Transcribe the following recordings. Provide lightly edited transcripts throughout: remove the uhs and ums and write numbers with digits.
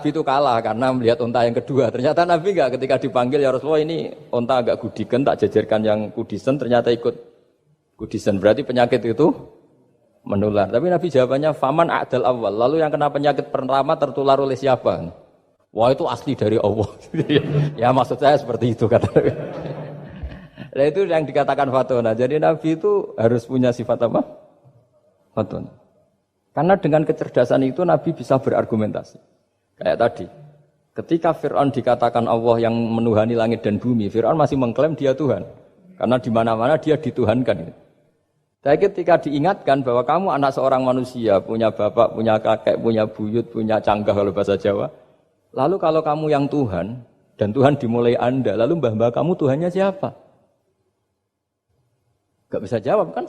Nabi itu kalah karena melihat unta yang kedua. Ternyata Nabi enggak, ketika dipanggil ya Rasulullah ini unta agak gudikan, tak jajarkan yang kudisen, ternyata ikut kudisen. Berarti penyakit itu menular. Tapi Nabi jawabannya faman a'dal awal. Lalu yang kena penyakit pertama tertular oleh siapa? Wah itu asli dari Allah. Ya maksud saya seperti itu kata Nabi. Nah itu yang dikatakan fatona. Jadi Nabi itu harus punya sifat apa? Fatona. Karena dengan kecerdasan itu Nabi bisa berargumentasi. Kayak tadi, ketika Fir'aun dikatakan Allah yang menuhani langit dan bumi, Fir'aun masih mengklaim dia Tuhan. Karena di mana-mana dia dituhankan. Tapi ketika diingatkan bahwa kamu anak seorang manusia, punya bapak, punya kakek, punya buyut, punya canggah kalau bahasa Jawa. Lalu kalau kamu yang Tuhan, dan Tuhan dimulai Anda, lalu mbah-mbah kamu Tuhannya siapa? Gak bisa jawab kan?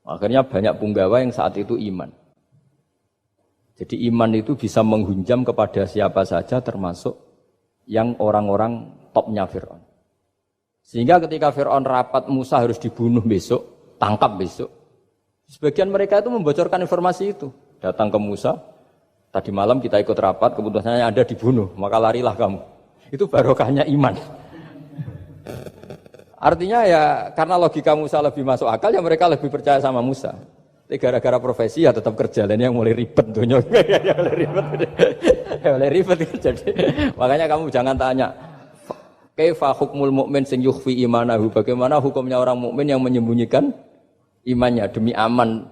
Akhirnya banyak punggawa yang saat itu iman. Jadi iman itu bisa menghunjam kepada siapa saja termasuk yang orang-orang topnya Fir'aun. Sehingga ketika Fir'aun rapat Musa harus dibunuh besok, tangkap besok. Sebagian mereka itu membocorkan informasi itu. Datang ke Musa, tadi malam kita ikut rapat, keputusannya Anda dibunuh, maka larilah kamu. Itu barokahnya iman. Artinya ya karena logika Musa lebih masuk akal, ya mereka lebih percaya sama Musa. Gara-gara profesi ya tetap kerja, dan yang mulai ribet tuh ya mulai ribet jadi makanya kamu jangan tanya kaifa hukmul mukmin sing yukhfi imanahu, bagaimana hukumnya orang mukmin yang menyembunyikan imannya demi aman.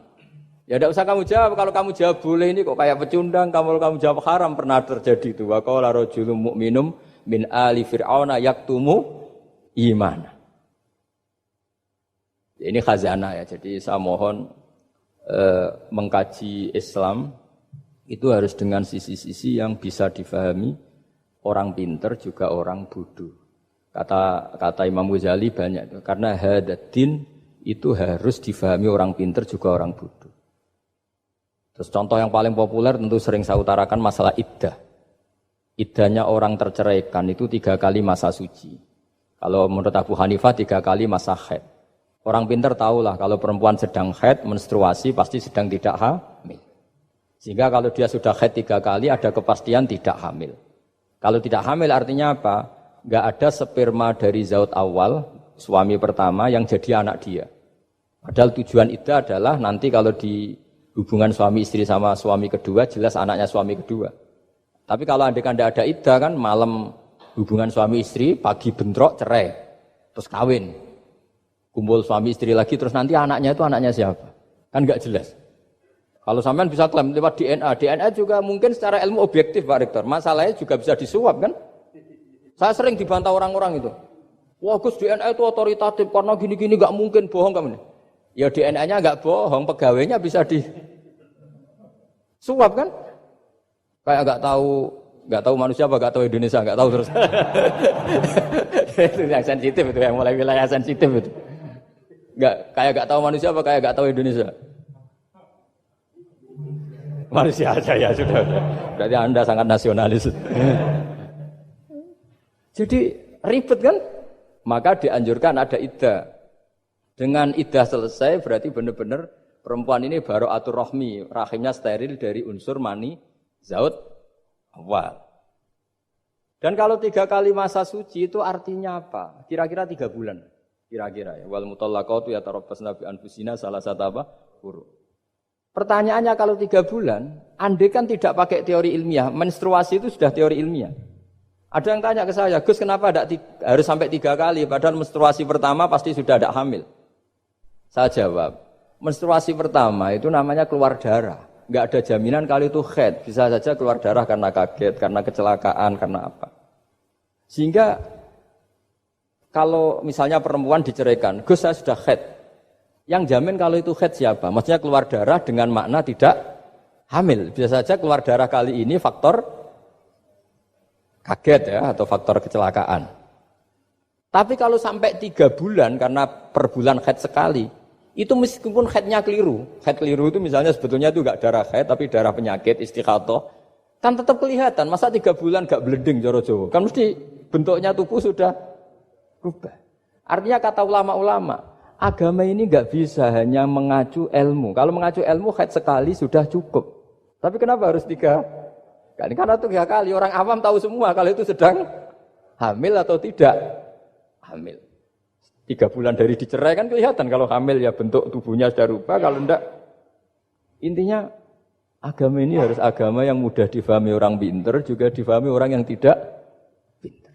Ya tidak usah kamu jawab. Kalau kamu jawab boleh ini kok kayak pecundang. Kalau kamu jawab haram, pernah terjadi itu. Wa qala rajulun mu'minum min ali fir'auna yaktumu imana. Ini khazanah ya. Jadi saya mohon mengkaji Islam itu harus dengan sisi-sisi yang bisa difahami orang pinter juga orang bodoh. Kata Imam Ghazali banyak itu. Karena hadatin itu harus difahami orang pinter juga orang bodoh. Terus contoh yang paling populer tentu sering saya utarakan masalah iddah. Iddahnya orang terceraikan itu 3 kali masa suci. Kalau menurut Abu Hanifah 3 kali masa haid. Orang pintar tahulah kalau perempuan sedang haid, menstruasi pasti sedang tidak hamil. Sehingga kalau dia sudah haid 3 kali ada kepastian tidak hamil. Kalau tidak hamil artinya apa? Enggak ada sperma dari zaut awal, suami pertama yang jadi anak dia. Padahal tujuan iddah adalah nanti kalau di hubungan suami istri sama suami kedua jelas anaknya suami kedua. Tapi kalau andai kan tidak ada iddah kan malam hubungan suami istri, pagi bentrok cerai, terus kawin. Kumpul suami istri lagi, terus nanti anaknya itu anaknya siapa? Kan enggak jelas. Kalau sampean bisa klaim lewat DNA, DNA juga mungkin secara ilmu objektif Pak Rektor. Masalahnya juga bisa disuap kan? Saya sering dibantah orang-orang itu. Wah Gus DNA itu otoritatif, karena gini-gini enggak mungkin, bohong kamu. Ya DNA-nya enggak bohong, pegawainya bisa disuap kan? Kayak enggak tahu manusia apa enggak tahu Indonesia, enggak tahu terus. Itu yang sensitif itu, yang mulai wilayah sensitif itu. Kayak tahu manusia apa kayak tahu Indonesia? Manusia aja ya sudah. Berarti Anda sangat nasionalis. Jadi ribet kan? Maka dianjurkan ada iddah. Dengan iddah selesai berarti benar-benar perempuan ini bara'atur rahmi, rahimnya steril dari unsur mani zaut awal. Dan kalau 3 kali masa suci itu artinya apa? Kira-kira 3 bulan. Kira-kira ya. Wal mutallaqatu yatarabbasna bi anfusina salah satu apa? Quru. Pertanyaannya kalau 3 bulan, andai kan tidak pakai teori ilmiah, menstruasi itu sudah teori ilmiah. Ada yang tanya ke saya, Gus kenapa harus sampai 3 kali padahal menstruasi pertama pasti sudah ada hamil? Saya jawab, menstruasi pertama itu namanya keluar darah. Enggak ada jaminan kalau itu haid, bisa saja keluar darah karena kaget, karena kecelakaan, karena apa. Sehingga kalau misalnya perempuan diceraikan, Gus saya sudah haid. Yang jamin kalau itu haid siapa? Maksudnya keluar darah dengan makna tidak hamil. Bisa saja keluar darah kali ini faktor kaget ya, atau faktor kecelakaan. Tapi kalau sampai 3 bulan, karena per bulan haid sekali, itu meskipun haidnya keliru. Haid keliru itu misalnya sebetulnya itu enggak darah haid, tapi darah penyakit, istiqatoh. Kan tetap kelihatan, masa 3 bulan enggak bleeding joro-joro. Kan mesti bentuknya tubuh sudah rubah. Artinya kata ulama-ulama, agama ini enggak bisa hanya mengacu ilmu. Kalau mengacu ilmu haid sekali sudah cukup. Tapi kenapa harus 3 Karena 3 kali orang awam tahu semua kalau itu sedang hamil atau tidak hamil. 3 bulan dari dicerai kan kelihatan kalau hamil ya bentuk tubuhnya sudah rubah, kalau enggak. Intinya agama ini harus agama yang mudah difahami orang pinter, juga difahami orang yang tidak pinter.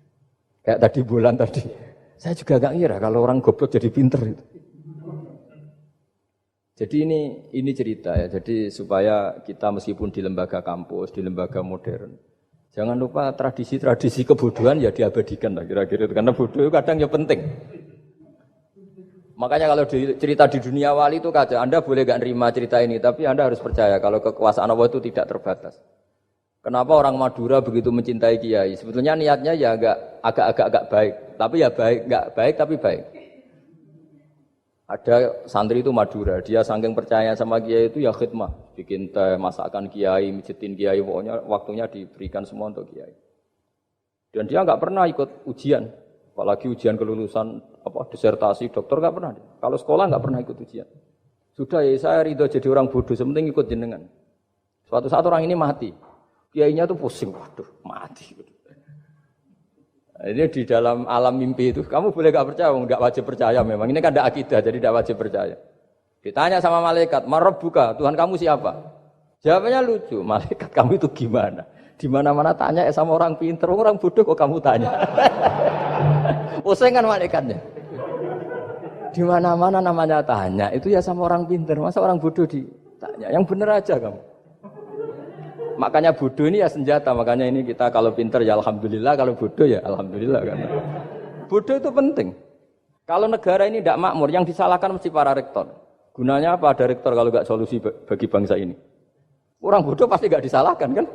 Kayak tadi bulan tadi, saya juga gak ngira kalau orang goblok jadi pinter itu. Jadi ini cerita ya, jadi supaya kita meskipun di lembaga kampus, di lembaga modern, jangan lupa tradisi-tradisi kebodohan ya diabadikan lah kira-kira itu, karena bodoh itu kadang ya penting. Makanya kalau cerita di dunia wali itu kacau, Anda boleh gak nerima cerita ini, tapi Anda harus percaya kalau kekuasaan Allah itu tidak terbatas. Kenapa orang Madura begitu mencintai kiai? Sebetulnya niatnya ya agak baik, tapi ya nggak baik tapi baik. Ada santri itu Madura, dia saking percaya sama kiai itu ya khidmah, bikin teh, masakan kiai, mijitin kiai, pokoknya waktunya diberikan semua untuk kiai. Dan dia nggak pernah ikut ujian, apalagi ujian kelulusan disertasi dokter nggak pernah. Kalau sekolah nggak pernah ikut ujian. Sudah ya saya ridho jadi orang bodoh, sementing ikut jenengan. Suatu saat orang ini mati, kiainya tuh pusing, waduh mati. Ini di dalam alam mimpi itu, kamu boleh gak percaya, nggak wajib percaya memang. Ini kan ada akidah, jadi tidak wajib percaya. Ditanya sama malaikat, Marabbuka, Tuhan kamu siapa? Jawabannya lucu, malaikat kamu itu gimana? Di mana-mana tanya sama orang pinter, orang bodoh kok kamu tanya? Pusing kan malaikatnya. Di mana-mana namanya tanya, itu ya sama orang pinter, masa orang bodoh ditanya? Yang bener aja kamu. Makanya bodoh ini ya senjata, makanya ini kita kalau pinter ya alhamdulillah, kalau bodoh ya alhamdulillah kan. Bodoh itu penting. Kalau negara ini tidak makmur, yang disalahkan mesti para rektor. Gunanya apa ada rektor kalau nggak solusi bagi bangsa ini? Orang bodoh pasti nggak disalahkan kan?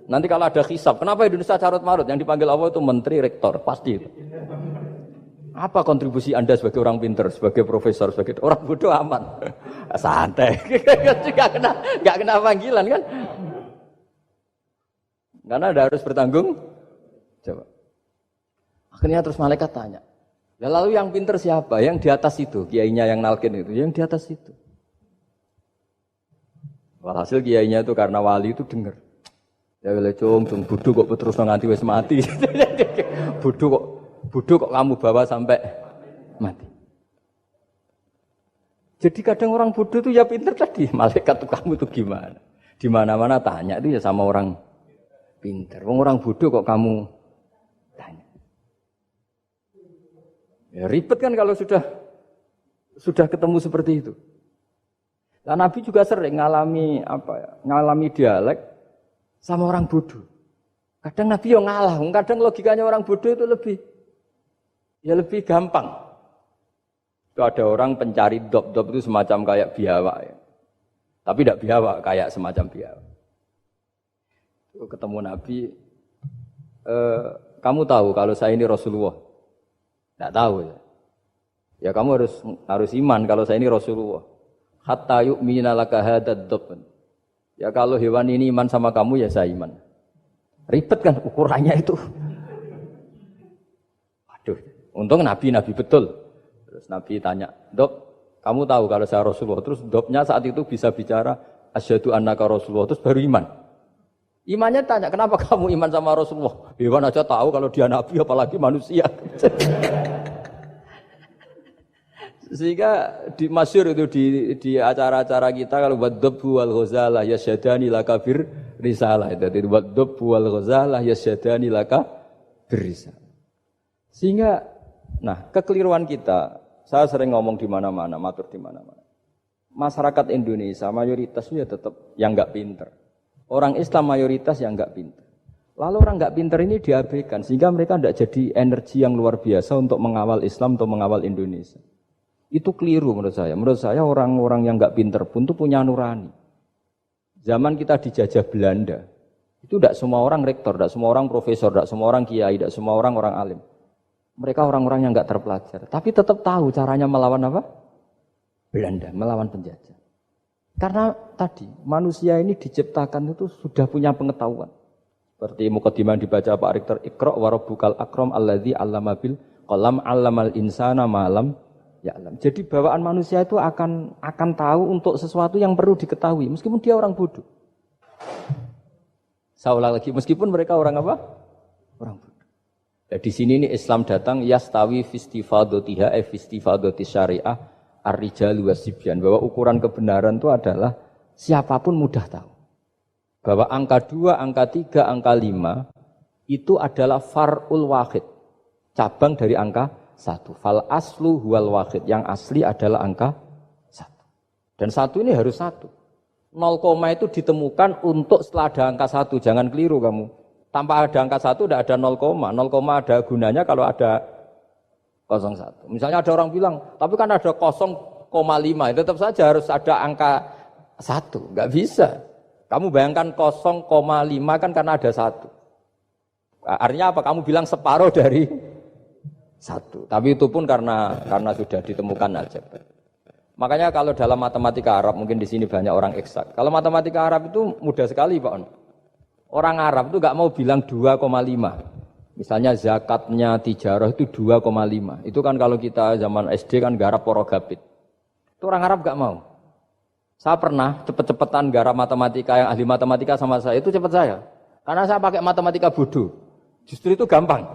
Nanti kalau ada hisab, kenapa Indonesia carut marut? Yang dipanggil Allah itu menteri rektor, pasti itu. Apa kontribusi Anda sebagai orang pinter, sebagai profesor, sebagai orang bodoh aman? Santai, nggak kena panggilan kan? Karena ada harus bertanggung jawab. Akhirnya terus malaikat tanya, ya lalu yang pinter siapa? Yang di atas itu, kiainya yang nalkin itu, yang di atas itu. Walhasil kiainya itu karena wali itu dengar. Ya boleh cung bodoh kok terus nganti wis mati. bodoh kok kamu bawa sampai mati. Jadi kadang orang bodoh itu ya pinter tadi. Malaikat tuh kamu tuh gimana? Di mana-mana tanya itu ya sama orang pinter. Orang bodoh kok kamu tanya. Ya ribet kan kalau sudah ketemu seperti itu. Dan Nabi juga sering ngalami dialek sama orang bodoh. Kadang Nabi yang ngalah, kadang logikanya orang bodoh itu lebih gampang. Itu ada orang pencari dop itu semacam kayak biawak ya. Tapi tidak biawak, kayak semacam biawak. Ketemu Nabi, kamu tahu kalau saya ini Rasulullah? Tidak tahu ya. Ya kamu harus iman kalau saya ini Rasulullah. Hatta yu'mina laka hadad dab. Ya kalau hewan ini iman sama kamu ya saya iman. Ribet kan ukurannya itu. Waduh, untung Nabi betul. Terus Nabi tanya, Dop, kamu tahu kalau saya Rasulullah? Terus Dopnya saat itu bisa bicara, asyhadu annaka Rasulullah, terus baru iman. Imannya tanya, kenapa kamu iman sama Rasulullah? Hewan aja tahu kalau dia Nabi, apalagi manusia. Sehingga di masyhur itu di acara-acara kita kalau wadhabbu wal ghazalah yasyadani laka bir risalah. Itu wadhabbu wal ghazalah yasyadani laka bir risalah. Sehingga kekeliruan kita, saya sering ngomong di mana-mana, matur di mana-mana. Masyarakat Indonesia mayoritas itu ya tetap yang enggak pinter. Orang Islam mayoritas yang enggak pinter. Lalu orang enggak pinter ini diabaikan sehingga mereka tidak jadi energi yang luar biasa untuk mengawal Islam atau mengawal Indonesia. Itu keliru menurut saya. Menurut saya orang-orang yang enggak pinter pun itu punya nurani. Zaman kita dijajah Belanda, itu tidak semua orang rektor, tidak semua orang profesor, tidak semua orang kiai, tidak semua orang alim. Mereka orang-orang yang enggak terpelajar, tapi tetap tahu caranya melawan apa? Belanda, melawan penjajah. Karena tadi manusia ini diciptakan itu sudah punya pengetahuan. Seperti mukadimah dibaca Pak Rektor, Iqra wa rabbukal akram alladzi 'allama bil qalam 'allamal insana ma lam ya'lam. Jadi bawaan manusia itu akan tahu untuk sesuatu yang perlu diketahui meskipun dia orang bodoh. Saya ulang lagi, meskipun mereka orang apa? Orang bodoh. Ya, di sini nih Islam datang yastawi fistifadatiha fistifadati syariah ar-rijal wasibyan, bahwa ukuran kebenaran itu adalah siapapun mudah tahu. Bahwa angka 2, angka 3, angka 5 itu adalah far'ul wahid, cabang dari angka 1. Fal aslu huwal wahid, yang asli adalah angka 1. Dan 1 ini harus 1. 0, itu ditemukan untuk setelah ada angka 1, jangan keliru kamu. Tanpa ada angka 1 tidak ada 0, 0, ada gunanya kalau ada 01. Misalnya ada orang bilang, tapi kan ada 0,5, tetap saja harus ada angka 1. Enggak bisa. Kamu bayangkan 0,5 kan karena ada 1. Artinya apa? Kamu bilang separuh dari 1. Tapi itu pun karena sudah ditemukan aljabar. Makanya kalau dalam matematika Arab, mungkin di sini banyak orang eksak. Kalau matematika Arab itu mudah sekali Pak On. Orang Arab itu enggak mau bilang 2,5. Misalnya zakatnya tijarah itu 2,5. Itu kan kalau kita zaman SD kan garap porogapit. Itu orang Arab enggak mau. Saya pernah cepet-cepetan garap matematika, yang ahli matematika sama saya, itu cepet saya. Karena saya pakai matematika bodoh. Justru itu gampang.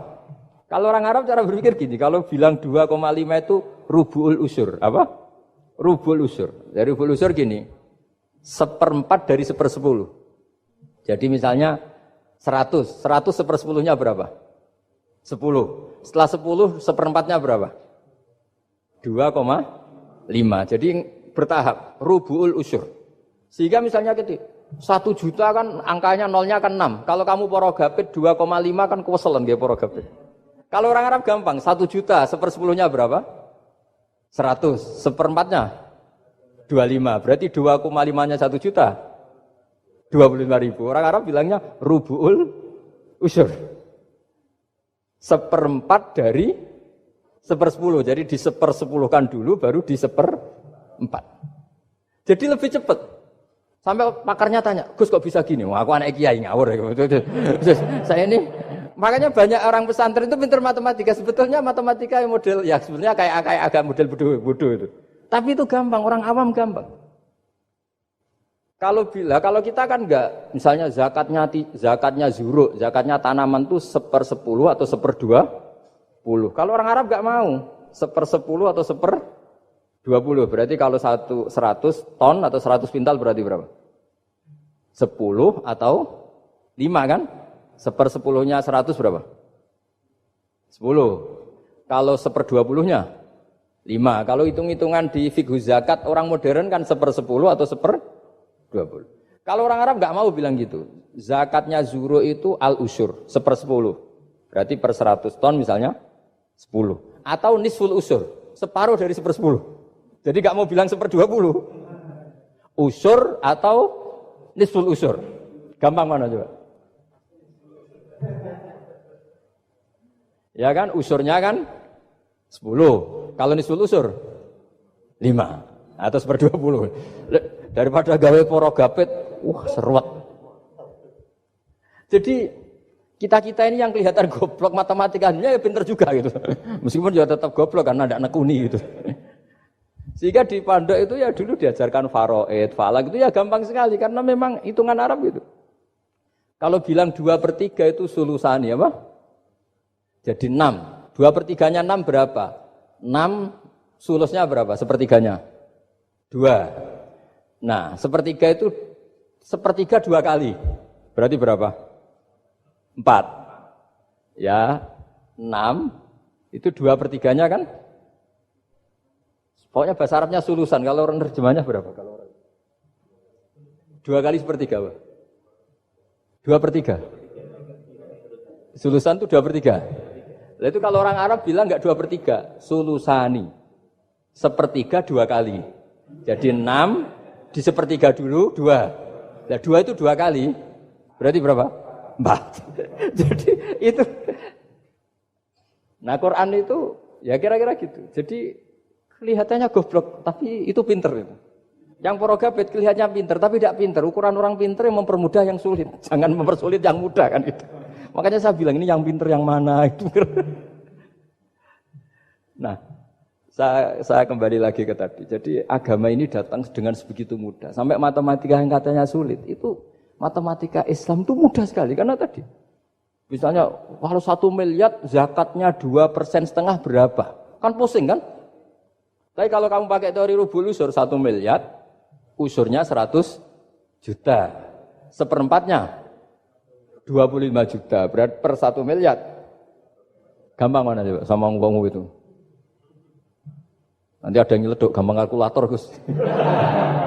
Kalau orang Arab cara berpikir gini, kalau bilang 2,5 itu rubu'ul usur. Apa? Rubu'ul usur. Dari rubu'ul usur gini, 1/4 dari 1/10. Jadi misalnya 100 1/10-nya berapa? 10. Setelah 10, 1/4-nya berapa? 2,5. Jadi bertahap, rubu'ul usur. Sehingga misalnya gitu, 1 juta kan angkanya nolnya kan 6. Kalau kamu porogapit 2,5 kan kuweselan dia porogapit. Kalau orang Arab gampang, 1 juta 1/10-nya berapa? 100. 1/4-nya 25. Berarti 2,5-nya 1 juta. 25.000. Orang Arab bilangnya rubu'ul usur. 1/4 dari 1/10. Jadi di 1/10-kan dulu baru di 1/4. Jadi lebih cepat. Sampai pakarnya tanya, Gus kok bisa gini? Wah, aku anak kiai ngawur. Saya ini, makanya banyak orang pesantren itu pintar matematika. Sebetulnya matematika yang model, ya sebenarnya kayak agak model bodoh itu. Tapi itu gampang, orang awam gampang. Kalau kita kan enggak, misalnya zakatnya zuruk, zakatnya tanaman itu 1/10 atau 1/20. Kalau orang Arab enggak mau 1/10 atau 1/20. Berarti kalau 100 ton atau 100 pintal berarti berapa? 10 atau 5 kan? 1/10-nya 100 berapa? 10. Kalau 1/20-nya 5. Kalau hitung-hitungan di fikih zakat orang modern kan 1/10 atau 1/20. Kalau orang Arab enggak mau bilang gitu. Zakatnya zuro itu al-usyur, 1/10. Berarti per 100 ton misalnya 10. Atau nisful usyur, separuh dari 1/10. Jadi enggak mau bilang 1/20. Usyur atau nisful usyur. Gampang mana coba? Ya kan, usyurnya kan 10. Kalau nisful usyur 5 atau 1/20. Daripada gawe porogapit, seruat. Jadi kita ini yang kelihatan goblok matematikanya ya pinter juga gitu. Meskipun juga tetap goblok karena tidak nekuni gitu. Sehingga di pondok itu ya dulu diajarkan faraid, falak itu ya gampang sekali karena memang hitungan Arab gitu. Kalau bilang 2/3 itu sulusani apa? Jadi 6. 2/3-nya 6 berapa? 6 sulusnya berapa? Sepertiganya? 2. Nah, sepertiga itu 2 kali. Berarti berapa? 4. Ya, 6 itu 2/3-nya kan? Pokoknya bahasa Arabnya sulusan. Kalau orang terjemahnya berapa? Kalau orang 2 kali sepertiga, Pak. 2/3. Sulusan itu 2/3. Nah, itu kalau orang Arab bilang enggak 2/3, sulusani. Sepertiga 2 kali. Jadi 6 di sepertiga dulu 2. Nah 2 itu 2 kali. Berarti berapa? 4. Jadi itu. Nah Quran itu ya kira-kira gitu. Jadi kelihatannya goblok, tapi itu pinter itu. Yang porogabit kelihatannya pinter, tapi tidak pinter. Ukuran orang pinter yang mempermudah yang sulit. Jangan mempersulit yang mudah kan itu. Makanya saya bilang ini yang pinter yang mana itu. Nah, saya kembali lagi ke tadi. Jadi agama ini datang dengan sebegitu mudah. Sampai matematika yang katanya sulit itu matematika Islam itu mudah sekali karena tadi misalnya kalau 1 miliar zakatnya 2,5% berapa? Kan pusing kan? Tapi kalau kamu pakai teori rubul usur 1 miliar usurnya 100 juta. Seperempatnya 25 juta. Berarti per 1 miliar. Gampang mana coba sama ngomong itu? Nanti ada yang nyeleduk gampang kalkulator Gus.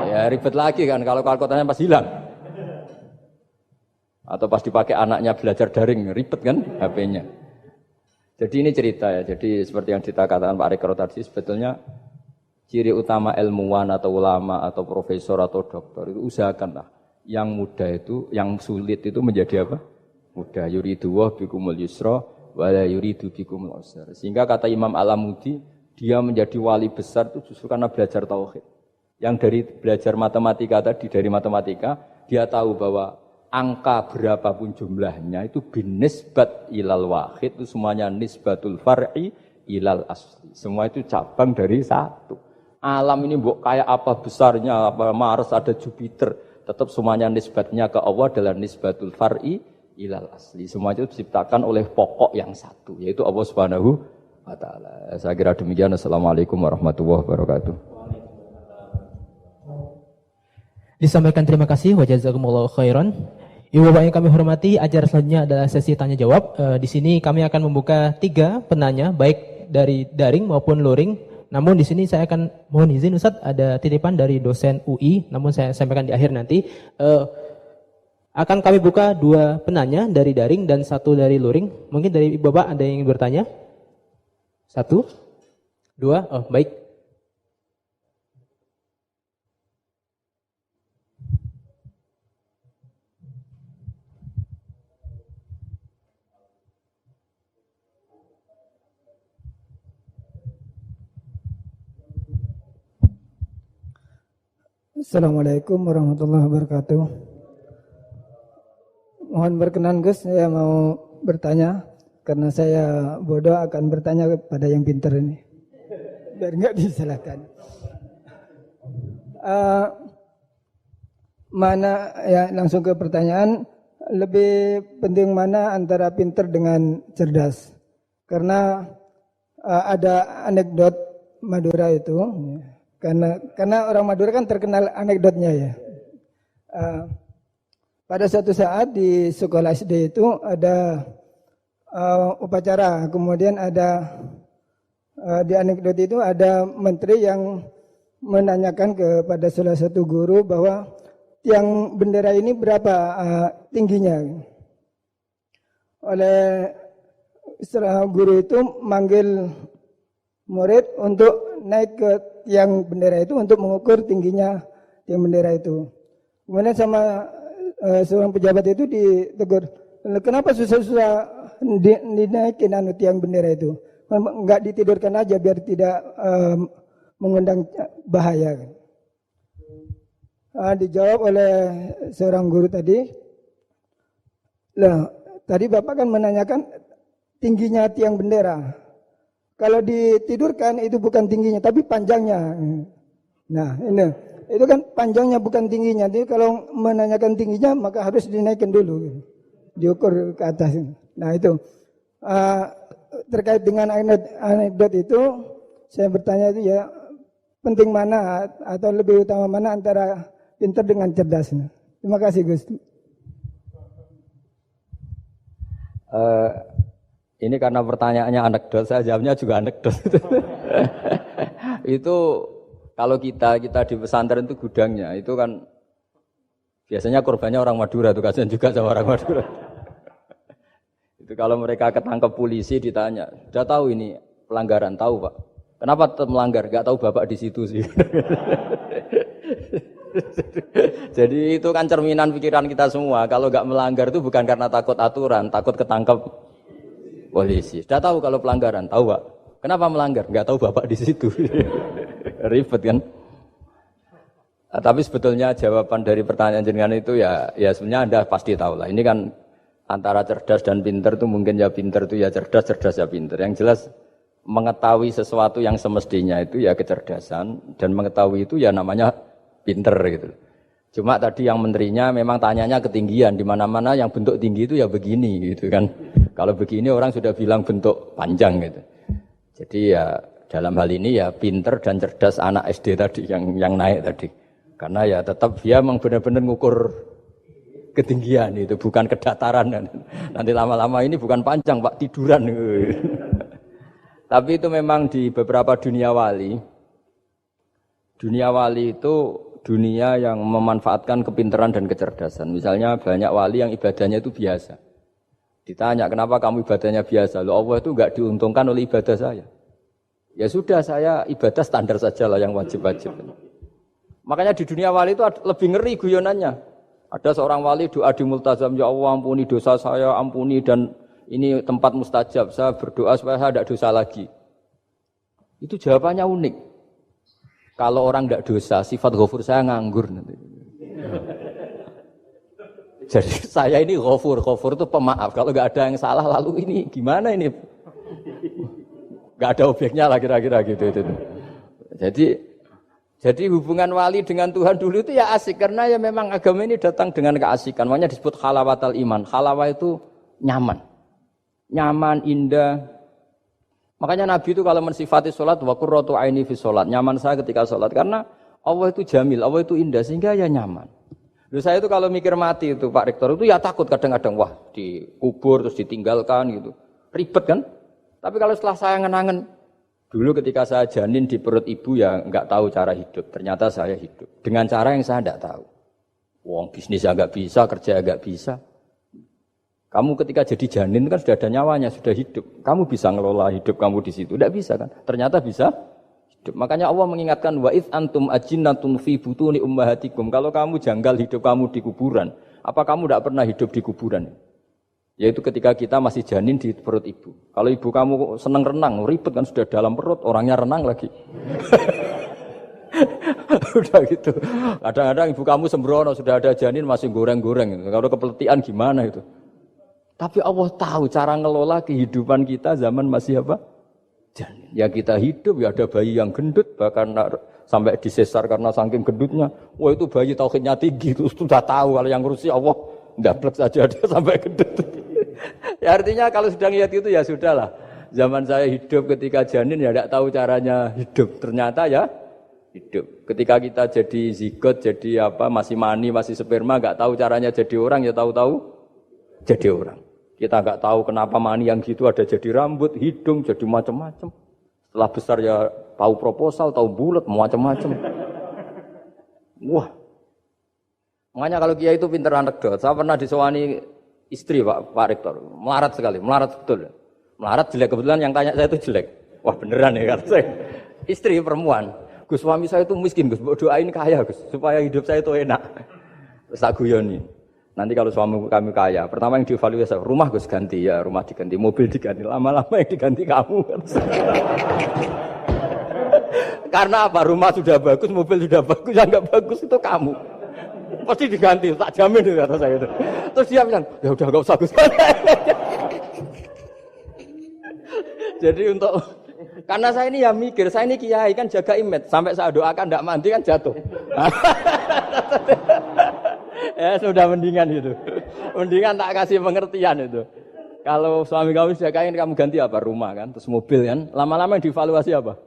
Ya ribet lagi kan kalau kalkulatornya pas hilang. Atau pas dipakai anaknya belajar daring, ribet kan HP-nya. Jadi ini cerita ya. Jadi seperti yang dikatakan Pak Rekro tadi sebetulnya ciri utama ilmuwan atau ulama atau profesor atau doktor itu usahakanlah yang mudah itu, yang sulit itu menjadi apa? Mudah. Yuridu wa bikumul yusra wa la yuridu bikumul usra. Sehingga kata Imam Alamudi, dia menjadi wali besar itu justru karena belajar tauhid. Yang dari belajar matematika tadi, dari matematika, dia tahu bahwa angka berapapun jumlahnya itu binisbat ilal wahid, itu semuanya nisbatul far'i ilal asli. Semua itu cabang dari satu. Alam ini kayak apa besarnya, apa Mars, ada Jupiter, tetap semuanya nisbatnya ke Allah adalah nisbatul far'i ilal asli. Semua itu diciptakan oleh pokok yang satu, yaitu Allah Subhanahu wa ta'ala. Saya kira demikian. Assalamualaikum warahmatullahi wabarakatuh. Disampaikan terima kasih wa jazakumullahu khairan. Ibu Bapak yang kami hormati, acara selanjutnya adalah sesi tanya jawab. Di sini kami akan membuka 3 penanya baik dari daring maupun luring. Namun di sini saya akan mohon izin Ustaz, ada titipan dari dosen UI, namun saya sampaikan di akhir nanti. Akan kami buka 2 penanya dari daring dan 1 dari luring. Mungkin dari Ibu Bapak ada yang ingin bertanya? 1, 2, oh baik. Assalamualaikum warahmatullahi wabarakatuh. Mohon berkenan Gus, saya mau bertanya karena saya bodoh akan bertanya kepada yang pintar ini, biar nggak disalahkan. Mana ya langsung ke pertanyaan, lebih penting mana antara pintar dengan cerdas? Karena ada anekdot Madura itu. Karena orang Madura kan terkenal anekdotnya ya. Pada suatu saat di sekolah SD itu ada upacara, kemudian ada di anekdot itu ada menteri yang menanyakan kepada salah satu guru bahwa tiang bendera ini berapa tingginya. Oleh setelah guru itu manggil murid untuk naik ke tiang bendera itu untuk mengukur tingginya tiang bendera itu. Kemudian sama seorang pejabat itu ditegur, kenapa susah-susah dinaikin tiang bendera itu? Enggak ditidurkan aja biar tidak mengundang bahaya. Dijawab oleh seorang guru tadi, tadi Bapak kan menanyakan tingginya tiang bendera. Kalau ditidurkan itu bukan tingginya, tapi panjangnya. Nah, ini itu kan panjangnya bukan tingginya. Jadi kalau menanyakan tingginya maka harus dinaikkan dulu, diukur ke atas. Nah itu terkait dengan anekdot itu, saya bertanya itu ya penting mana atau lebih utama mana antara pintar dengan cerdas. Terima kasih Gus. Ini karena pertanyaannya anekdot, saya jawabnya juga anekdot. Itu kalau kita di pesantren itu gudangnya, itu kan biasanya korbannya orang Madura, tuh kasihan juga sama orang Madura. Itu kalau mereka ketangkep polisi ditanya, sudah tahu ini pelanggaran, tahu Pak? Kenapa tetap melanggar? Gak tahu Bapak di situ sih. Jadi itu kan cerminan pikiran kita semua. Kalau gak melanggar itu bukan karena takut aturan, takut ketangkep polisi. Sudah tahu kalau pelanggaran, tahu Pak. Kenapa melanggar? Enggak tahu Bapak di situ. Ribet kan? Tapi sebetulnya jawaban dari pertanyaan jenengan itu ya sebenarnya Anda pasti tahu lah. Ini kan antara cerdas dan pintar itu mungkin ya pintar itu ya cerdas, cerdas ya pintar. Yang jelas mengetahui sesuatu yang semestinya itu ya kecerdasan dan mengetahui itu ya namanya pintar gitu. Cuma tadi yang menterinya memang tanyanya ketinggian, di mana-mana yang bentuk tinggi itu ya begini gitu kan. Kalau begini orang sudah bilang bentuk panjang gitu. Jadi ya dalam hal ini ya pinter dan cerdas anak SD tadi yang naik tadi. Karena ya tetap dia memang benar-benar ngukur ketinggian itu, bukan kedataran. Nanti lama-lama ini bukan panjang Pak, tiduran. Tapi itu memang di beberapa dunia wali itu dunia yang memanfaatkan kepintaran dan kecerdasan. Misalnya banyak wali yang ibadahnya itu biasa. Ditanya, kenapa kamu ibadahnya biasa? Loh, Allah itu enggak diuntungkan oleh ibadah saya. Ya sudah, saya ibadah standar saja lah yang wajib-wajib. Makanya di dunia wali itu lebih ngeri guyonannya. Ada seorang wali doa di multazam, ya Allah ampuni dosa saya, ampuni dan ini tempat mustajab. Saya berdoa supaya saya tidak dosa lagi. Itu jawabannya unik. Kalau orang tidak dosa, sifat ghafur saya nganggur nanti. Jadi saya ini ghafur itu pemaaf. Kalau nggak ada yang salah, lalu ini gimana ini? Nggak ada objeknya lah kira-kira gitu. Jadi hubungan wali dengan Tuhan dulu itu ya asik. Karena ya memang agama ini datang dengan keasikan. Makanya disebut halawatal iman. Halawah itu nyaman. Nyaman, indah. Makanya Nabi itu kalau mensifati sholat, wa qurratu aini fi sholat. Nyaman saya ketika sholat. Karena Allah itu jamil, Allah itu indah. Sehingga ya nyaman. Lalu saya itu kalau mikir mati itu Pak Rektor itu ya takut kadang-kadang. Wah dikubur terus ditinggalkan gitu. Ribet kan? Tapi kalau setelah saya ngenangen. Dulu ketika saya janin di perut ibu ya enggak tahu cara hidup. Ternyata saya hidup. Dengan cara yang saya enggak tahu. Wong bisnis agak bisa, kerja agak bisa. Kamu ketika jadi janin kan sudah ada nyawanya, sudah hidup. Kamu bisa ngelola hidup kamu di situ. Tidak bisa kan? Ternyata bisa hidup. Makanya Allah mengingatkan wa id antum ajinnatun fi butuni ummahatikum. Kalau kamu janggal hidup kamu di kuburan, apa kamu tidak pernah hidup di kuburan? Yaitu ketika kita masih janin di perut ibu. Kalau ibu kamu senang renang, ribet kan sudah dalam perut, orangnya renang lagi. Udah gitu. Kadang-kadang ibu kamu sembrono sudah ada janin masih goreng-goreng. Kalau kepeletian gimana itu? Tapi Allah tahu cara ngelola kehidupan kita zaman masih apa? Janin. Ya kita hidup, ya ada bayi yang gendut, bahkan sampai disesar karena saking gendutnya. Wah itu bayi tauhidnya tinggi, itu sudah tahu kalau yang ngurusi Allah, ndablek saja dia sampai gendut. Ya artinya kalau sudah lihat itu ya sudahlah. Zaman saya hidup ketika janin ya tidak tahu caranya hidup. Ternyata ya hidup. Ketika kita jadi zigot, jadi apa, masih mani, masih sperma, nggak tahu caranya jadi orang, ya tahu-tahu jadi orang. Kita nggak tahu kenapa mani yang gitu ada jadi rambut, hidung, jadi macam-macam. Setelah besar ya tahu proposal, tahu bulat, macam-macam. Wah. Makanya kalau kiai itu pinter anekdot. Saya pernah disewani istri Pak Rektor, melarat sekali, melarat betul. Melarat jelek, kebetulan yang tanya saya itu jelek. Wah beneran ya kata saya. Istri perempuan. Gus suami saya itu miskin, Gus. Doain kaya, Gus, supaya hidup saya itu enak. Terus tak guyoni. Nanti kalau suami kami kaya, pertama yang dievaluasi, rumah Gus ganti ya, rumah diganti, mobil diganti, lama-lama yang diganti kamu. Karena apa? Rumah sudah bagus, mobil sudah bagus, yang enggak bagus itu kamu. Pasti diganti, tak jamin itu kata saya itu. Terus dia bilang, ya udah enggak usah Gus. Jadi untuk karena saya ini ya mikir, saya ini kiai kan jaga image, sampai saya doakan enggak mandi kan jatuh. Ya sudah mendingan itu. Mendingan tak kasih pengertian itu. Kalau suami kamu jagain kamu ganti apa? Rumah kan, terus mobil kan. Lama-lama yang dievaluasi apa?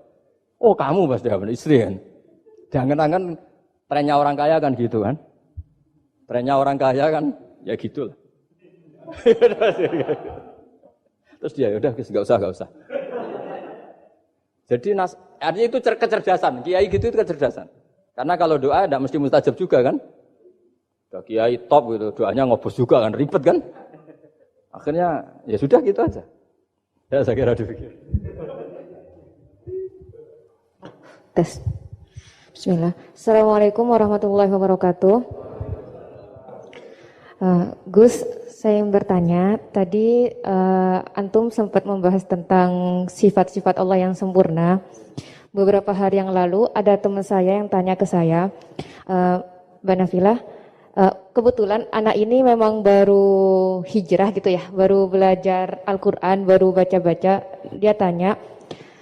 Oh kamu pasti apa? Istri kan. Jangan-jangan trennya orang kaya kan gitu kan. Trennya orang kaya kan ya gitulah. Terus dia udah enggak usah. Jadi artinya itu kecerdasan. Kiai gitu itu kecerdasan. Karena kalau doa enggak mesti mustajab juga kan. Kiai top gitu, doanya ngobos juga kan, ribet kan. Akhirnya ya sudah gitu aja. Ya saya kira demikian. Tes. Bismillah. Assalamualaikum warahmatullahi wabarakatuh. Gus, saya ingin bertanya. Tadi antum sempat membahas tentang sifat-sifat Allah yang sempurna. Beberapa hari yang lalu ada teman saya yang tanya ke saya, Mbak Nafilah, kebetulan anak ini memang baru hijrah gitu ya, baru belajar Al-Quran, baru baca-baca. Dia tanya,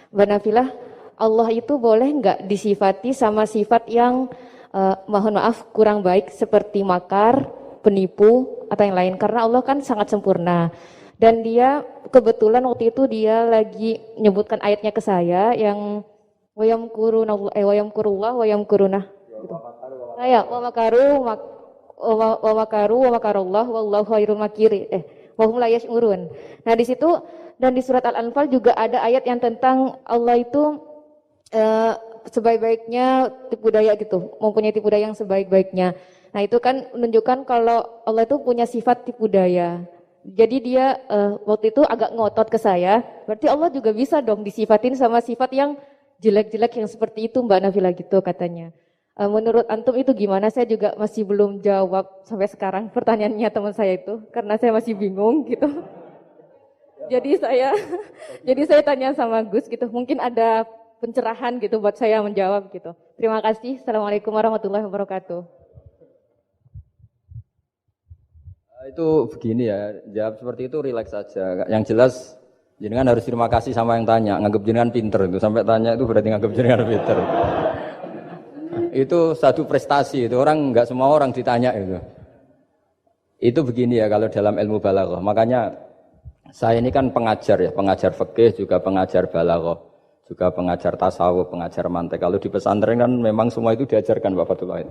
Mbak Nafilah, Allah itu boleh nggak disifati sama sifat yang mohon maaf kurang baik seperti makar, penipu atau yang lain, karena Allah kan sangat sempurna. Dan dia kebetulan waktu itu dia lagi menyebutkan ayatnya ke saya yang wayamkurullah wayamkuruna. Saya wa makarullah wallahu khairul makiri. Wahum la yash'urun. Nah, di situ dan di surat Al-Anfal juga ada ayat yang tentang Allah itu sebaik-baiknya tipu daya gitu, mempunyai tipu daya yang sebaik-baiknya. Nah, itu kan menunjukkan kalau Allah itu punya sifat tipu daya. Jadi dia waktu itu agak ngotot ke saya, berarti Allah juga bisa dong disifatin sama sifat yang jelek-jelek yang seperti itu Mbak Nafila gitu katanya. Menurut antum itu gimana? Saya juga masih belum jawab sampai sekarang pertanyaannya teman saya itu, karena saya masih bingung gitu. Jadi saya tanya sama Gus gitu, mungkin ada pencerahan gitu buat saya menjawab gitu. Terima kasih. Assalamualaikum warahmatullahi wabarakatuh. Itu begini ya, jawab seperti itu rileks saja. Yang jelas jenengan harus terima kasih sama yang tanya, nganggap jenengan pinter itu. Sampai tanya itu berarti nganggap jenengan pinter. Itu satu prestasi itu, enggak semua orang ditanya itu. Itu begini ya kalau dalam ilmu balaghah. Makanya saya ini kan pengajar ya, pengajar fikih juga pengajar balaghah, juga pengajar tasawuf, pengajar mantek. Kalau di pesantren kan memang semua itu diajarkan Bapak Fatullah.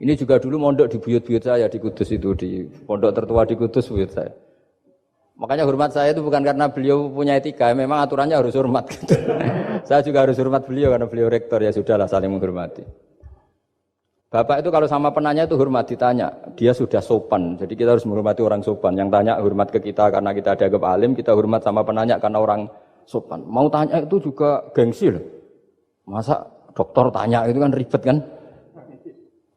Ini juga dulu mondok di buyut-buyut saya di Kudus itu, di pondok tertua di Kudus buyut saya. Makanya hormat saya itu bukan karena beliau punya etika, memang aturannya harus hormat gitu. Saya juga harus hormat beliau karena beliau rektor, ya sudahlah saling menghormati. Bapak itu kalau sama penanya itu hormat, ditanya, dia sudah sopan. Jadi kita harus menghormati orang sopan. Yang tanya hormat ke kita karena kita dianggap alim, kita hormat sama penanya karena orang sopan. Mau tanya itu juga gengsi loh. Masa dokter tanya itu kan ribet kan?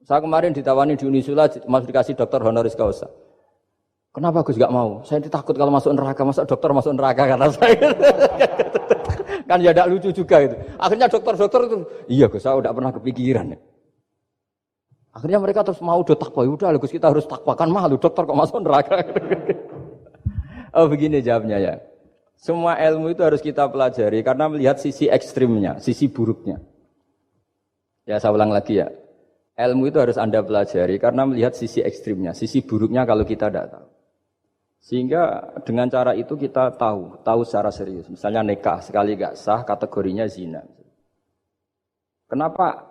Saya kemarin ditawani di Unisula, masuk dikasih dokter honoris causa. Kenapa Gus gak mau? Saya takut kalau masuk neraka, masa dokter masuk neraka karena saya. Kan ya tidak lucu juga itu. Akhirnya dokter-dokter itu, iya Gus, saya udah pernah kepikiran. Akhirnya mereka terus mau udah takwa, udah Gus kita harus takwakan malu dokter kok masuk neraka. Oh begini jawabnya ya. Semua ilmu itu harus kita pelajari karena melihat sisi ekstrimnya, sisi buruknya. Ya saya ulang lagi ya. Ilmu itu harus Anda pelajari karena melihat sisi ekstrimnya, sisi buruknya kalau kita tidak tahu. Sehingga dengan cara itu kita tahu secara serius. Misalnya nikah sekali gak sah kategorinya zina. Kenapa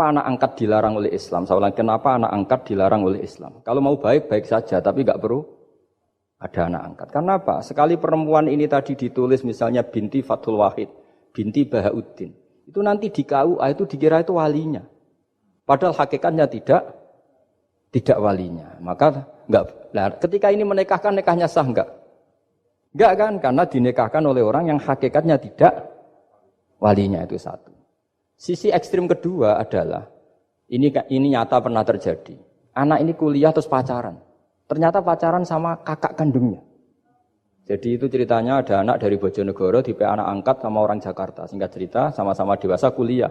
anak angkat dilarang oleh Islam? Saya ulang, kenapa anak angkat dilarang oleh Islam? Kalau mau baik saja, tapi gak perlu ada anak angkat. Karena apa? Sekali perempuan ini tadi ditulis misalnya binti Fathul Wahid, binti Bahauddin. Itu nanti di KUA itu dikira itu walinya. Padahal hakikatnya tidak walinya. Maka enggak. Nah, ketika ini menikahkan, nikahnya sah enggak? Enggak kan? Karena dinikahkan oleh orang yang hakikatnya tidak walinya, itu satu. Sisi ekstrim kedua adalah ini nyata pernah terjadi. Anak ini kuliah terus pacaran. Ternyata pacaran sama kakak kandungnya. Jadi itu ceritanya ada anak dari Bojonegoro dipe anak angkat sama orang Jakarta. Singkat cerita sama-sama dewasa kuliah.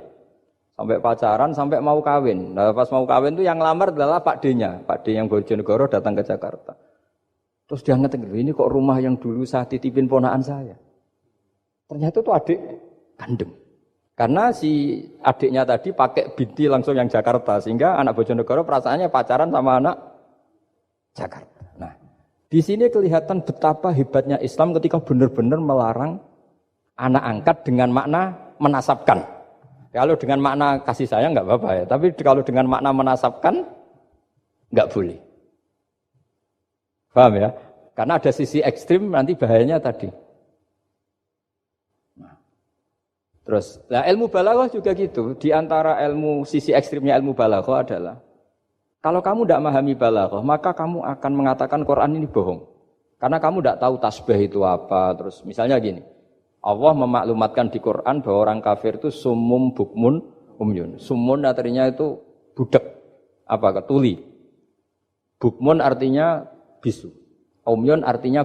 Sampai pacaran, sampai mau kawin. Nah, pas mau kawin itu yang lamar adalah Pak D-nya. Pak D yang Bojonegoro datang ke Jakarta. Terus dia ngetik, ini kok rumah yang dulu saya titipin ponakan saya. Ternyata itu adik kandung. Karena si adiknya tadi pakai binti langsung yang Jakarta. Sehingga anak Bojonegoro perasaannya pacaran sama anak Jakarta. Nah, di sini kelihatan betapa hebatnya Islam ketika benar-benar melarang anak angkat dengan makna menasabkan. Kalau dengan makna kasih sayang nggak apa-apa ya, tapi kalau dengan makna menasabkan nggak boleh. Paham ya? Karena ada sisi ekstrim nanti bahayanya tadi. Nah, terus, ilmu balaghah juga gitu. Di antara ilmu sisi ekstrimnya ilmu balaghah adalah kalau kamu tidak memahami balaghah, maka kamu akan mengatakan Quran ini bohong. Karena kamu tidak tahu tasbih itu apa. Terus misalnya gini. Allah memaklumatkan di Quran bahwa orang kafir itu sumum bukmun umyun. Sumun artinya itu budak, tuli. Bukmun artinya bisu. Umyun artinya